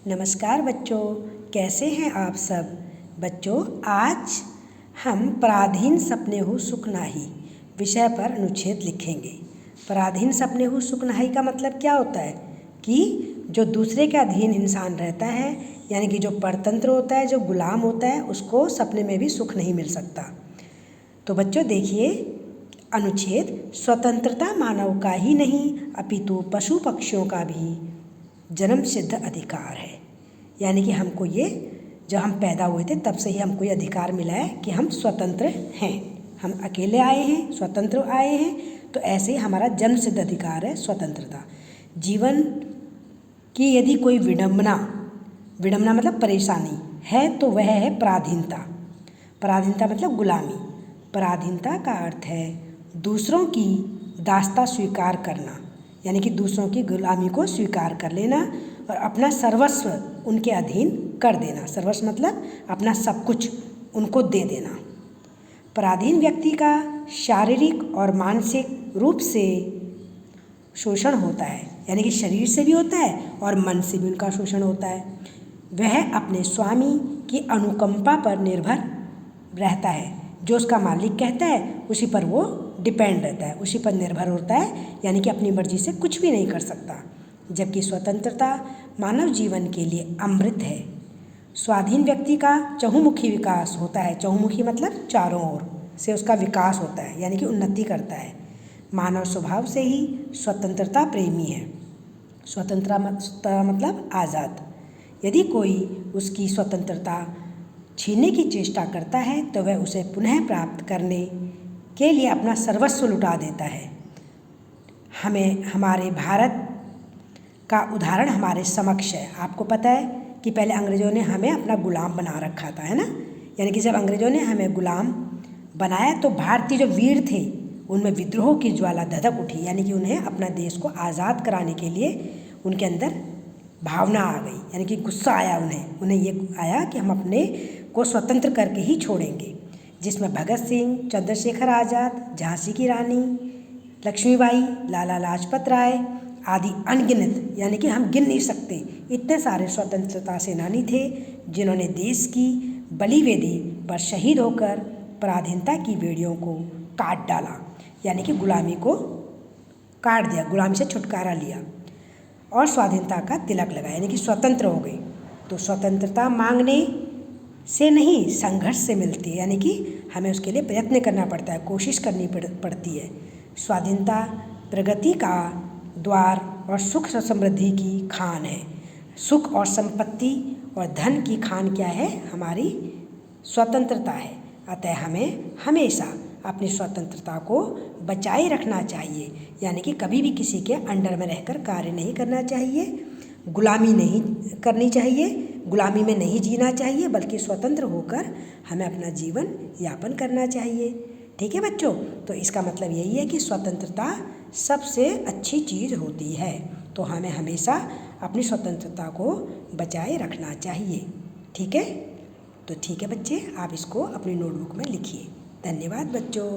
नमस्कार बच्चों, कैसे हैं आप सब। बच्चों, आज हम पराधीन सपने हूँ सुख नाही विषय पर अनुच्छेद लिखेंगे। पराधीन सपने हूँ सुख नाही का मतलब क्या होता है कि जो दूसरे के अधीन इंसान रहता है, यानी कि जो परतंत्र होता है, जो गुलाम होता है, उसको सपने में भी सुख नहीं मिल सकता। तो बच्चों देखिए अनुच्छेद, स्वतंत्रता मानव का ही नहीं अपितु पशु पक्षियों का भी जन्म सिद्ध अधिकार है। यानी कि हमको ये, जब हम पैदा हुए थे तब से ही हमको ये अधिकार मिला है कि हम स्वतंत्र हैं। हम अकेले आए हैं, स्वतंत्र आए हैं, तो ऐसे ही हमारा जन्म सिद्ध अधिकार है स्वतंत्रता। जीवन की यदि कोई विडंबना मतलब परेशानी है तो वह है पराधीनता। पराधीनता मतलब गुलामी। पराधीनता का अर्थ है दूसरों की दास्ता स्वीकार करना, यानी कि दूसरों की गुलामी को स्वीकार कर लेना और अपना सर्वस्व उनके अधीन कर देना। सर्वस्व मतलब अपना सब कुछ उनको दे देना। पराधीन व्यक्ति का शारीरिक और मानसिक रूप से शोषण होता है, यानी कि शरीर से भी होता है और मन से भी उनका शोषण होता है। वह अपने स्वामी की अनुकंपा पर निर्भर रहता है। जो उसका मालिक कहता है उसी पर वो डिपेंड रहता है, उसी पर निर्भर होता है, यानी कि अपनी मर्जी से कुछ भी नहीं कर सकता। जबकि स्वतंत्रता मानव जीवन के लिए अमृत है। स्वाधीन व्यक्ति का चहुमुखी विकास होता है। चहुमुखी मतलब चारों ओर से उसका विकास होता है, यानी कि उन्नति करता है। मानव स्वभाव से ही स्वतंत्रता प्रेमी है। स्वतंत्रता मतलब आज़ाद। यदि कोई उसकी स्वतंत्रता छीनने की चेष्टा करता है तो वह उसे पुनः प्राप्त करने के लिए अपना सर्वस्व लुटा देता है। हमें हमारे भारत का उदाहरण हमारे समक्ष है। आपको पता है कि पहले अंग्रेज़ों ने हमें अपना गुलाम बना रखा था, है ना। यानी कि जब अंग्रेज़ों ने हमें गुलाम बनाया तो भारतीय जो वीर थे उनमें विद्रोह की ज्वाला धधक उठी, यानी कि उन्हें अपना देश को आज़ाद कराने के लिए उनके अंदर भावना आ गई, यानी कि गुस्सा आया उन्हें ये आया कि हम अपने को स्वतंत्र करके ही छोड़ेंगे। जिसमें भगत सिंह, चंद्रशेखर आज़ाद, झांसी की रानी लक्ष्मीबाई, लाला लाजपत राय आदि अनगिनत, यानी कि हम गिन नहीं सकते, इतने सारे स्वतंत्रता सेनानी थे जिन्होंने देश की बलि वेदी पर शहीद होकर पराधीनता की बेड़ियों को काट डाला, यानी कि गुलामी को काट दिया, गुलामी से छुटकारा लिया और स्वाधीनता का तिलक लगाया, यानी कि स्वतंत्र हो गए। तो स्वतंत्रता मांगने से नहीं, संघर्ष से मिलती है, यानी कि हमें उसके लिए प्रयत्न करना पड़ता है, कोशिश करनी पड़ती है। स्वाधीनता प्रगति का द्वार और सुख और समृद्धि की खान है। सुख और संपत्ति और धन की खान क्या है? हमारी स्वतंत्रता है। अतः हमें हमेशा अपनी स्वतंत्रता को बचाए रखना चाहिए, यानी कि कभी भी किसी के अंडर में रहकर कार्य नहीं करना चाहिए, गुलामी नहीं करनी चाहिए, गुलामी में नहीं जीना चाहिए, बल्कि स्वतंत्र होकर हमें अपना जीवन यापन करना चाहिए। ठीक है बच्चों, तो इसका मतलब यही है कि स्वतंत्रता सबसे अच्छी चीज़ होती है, तो हमें हमेशा अपनी स्वतंत्रता को बचाए रखना चाहिए। ठीक है, तो ठीक है बच्चे, आप इसको अपनी नोटबुक में लिखिए। धन्यवाद बच्चों।